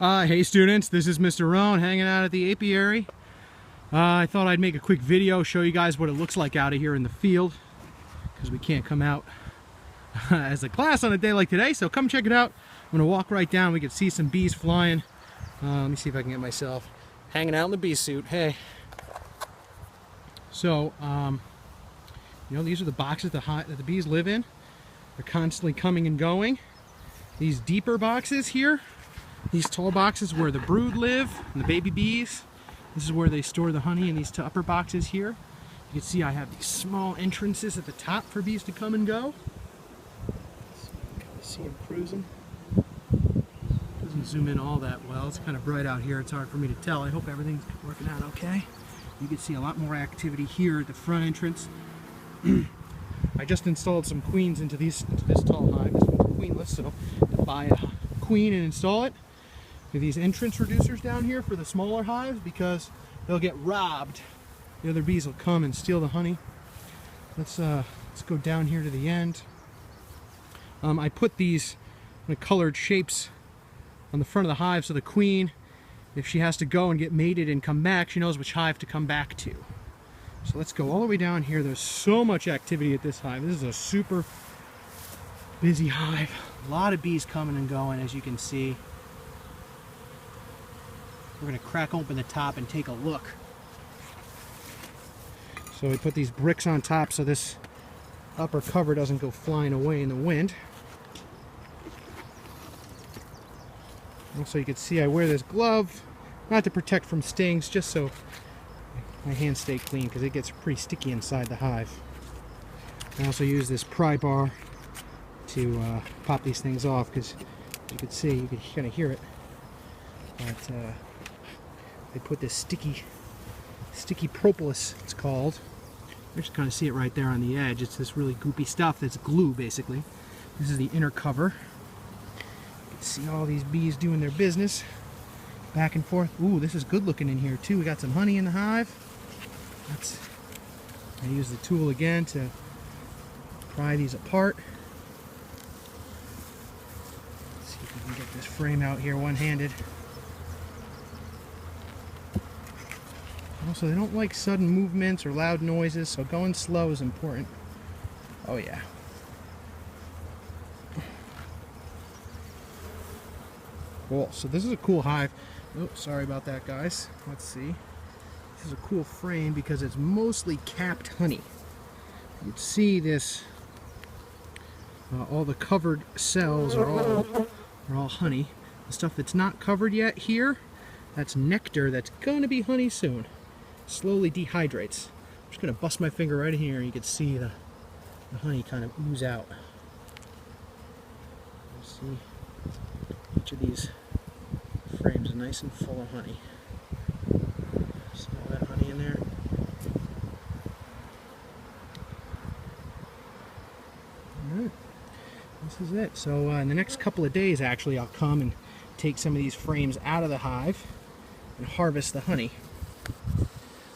Hey students, this is Mr. Rhone hanging out at the apiary. I thought I'd make a quick video, show you guys what it looks like out of here in the field, because we can't come out as a class on a day like today, so come check it out. I'm going to walk right down, we can see some bees flying. Let me see if I can get myself hanging out in the bee suit. Hey. So, you know, these are the boxes that the bees live in. They're constantly coming and going. These deeper boxes here, these tall boxes where the brood live and the baby bees. This is where they store the honey in these upper boxes here. You can see I have these small entrances at the top for bees to come and go. So you can see them cruising. Doesn't zoom in all that well. It's kind of bright out here. It's hard for me to tell. I hope everything's working out okay. You can see a lot more activity here at the front entrance. I just installed some queens into this tall hive. This one's queenless, so to buy a queen and install it. We have these entrance reducers down here for the smaller hives because they'll get robbed. The other bees will come and steal the honey. Let's go down here to the end. I put these colored shapes on the front of the hive so the queen, if she has to go and get mated and come back, she knows which hive to come back to. So let's go all the way down here. There's so much activity at this hive. This is a super busy hive. A lot of bees coming and going, as you can see. We're going to crack open the top and take a look. So we put these bricks on top so this upper cover doesn't go flying away in the wind. Also, you can see I wear this glove, not to protect from stings, just so my hands stay clean because it gets pretty sticky inside the hive. I also use this pry bar to pop these things off because you can see, you can kind of hear it. But I put this sticky propolis, it's called. You just kind of see it right there on the edge. It's this really goopy stuff that's glue, basically. This is the inner cover. You can see all these bees doing their business. Back and forth. Ooh, this is good looking in here too. We got some honey in the hive. I use the tool again to pry these apart. Let's see if we can get this frame out here one-handed. Also, they don't like sudden movements or loud noises, so going slow is important. Oh yeah. Cool. So this is a cool hive. Oh, sorry about that, guys. Let's see. This is a cool frame because it's mostly capped honey. You can see this. All the covered cells are all honey. The stuff that's not covered yet here, that's nectar that's going to be honey soon. Slowly dehydrates. I'm just going to bust my finger right in here. You can see the honey kind of ooze out. You see each of these frames are nice and full of honey. See all that honey in there? Alright, this is it. So in the next couple of days, actually, I'll come and take some of these frames out of the hive and harvest the honey.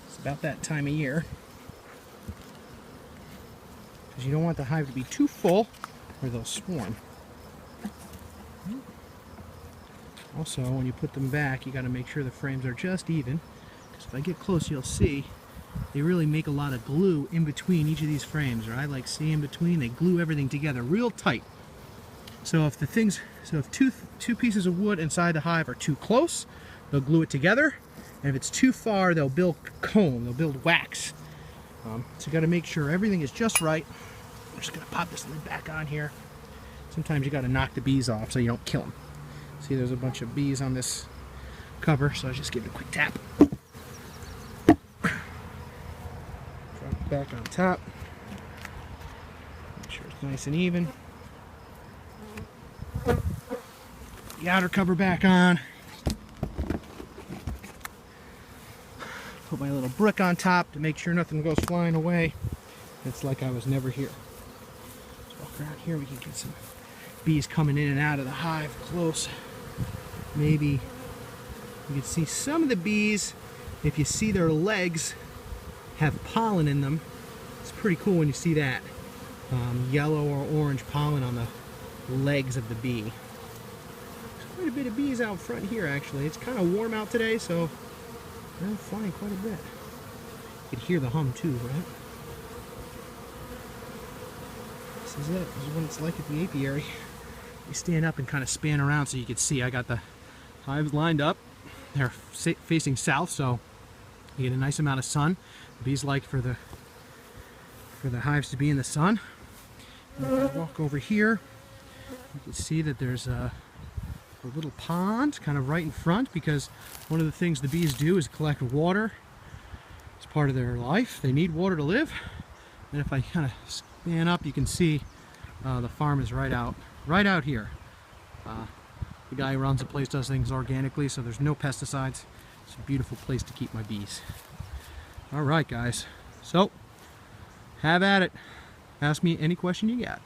It's about that time of year. Because you don't want the hive to be too full or they'll swarm. Also, when you put them back, you got to make sure the frames are just even. Because if I get close, you'll see they really make a lot of glue in between each of these frames. Or I like see in between, they glue everything together real tight. So if two pieces of wood inside the hive are too close, they'll glue it together. And if it's too far, they'll build comb, they'll build wax. So you got to make sure everything is just right. I'm just going to pop this lid back on here. Sometimes you got to knock the bees off so you don't kill them. See, there's a bunch of bees on this cover, so I just give it a quick tap. Drop it back on top. Make sure it's nice and even. Put the outer cover back on. Put my little brick on top to make sure nothing goes flying away. It's like I was never here. Let's walk around here. We can get some bees coming in and out of the hive close. Maybe you can see some of the bees, if you see their legs have pollen in them. It's pretty cool when you see that. Yellow or orange pollen on the legs of the bee. quite a bit of bees out front here actually. It's kind of warm out today, so they're flying quite a bit. You can hear the hum too, right? This is it. This is what it's like at the apiary. You stand up and kind of span around so you can see. I got the hives lined up. They're facing south, so you get a nice amount of sun. The bees like for the hives to be in the sun. And if I walk over here, you can see that there's a little pond kind of right in front, because one of the things the bees do is collect water. It's part of their life. They need water to live. And if I kind of span up, you can see the farm is right out here. The guy who runs the place does things organically, so there's no pesticides. It's a beautiful place to keep my bees. All right, guys. So, have at it. Ask me any question you got.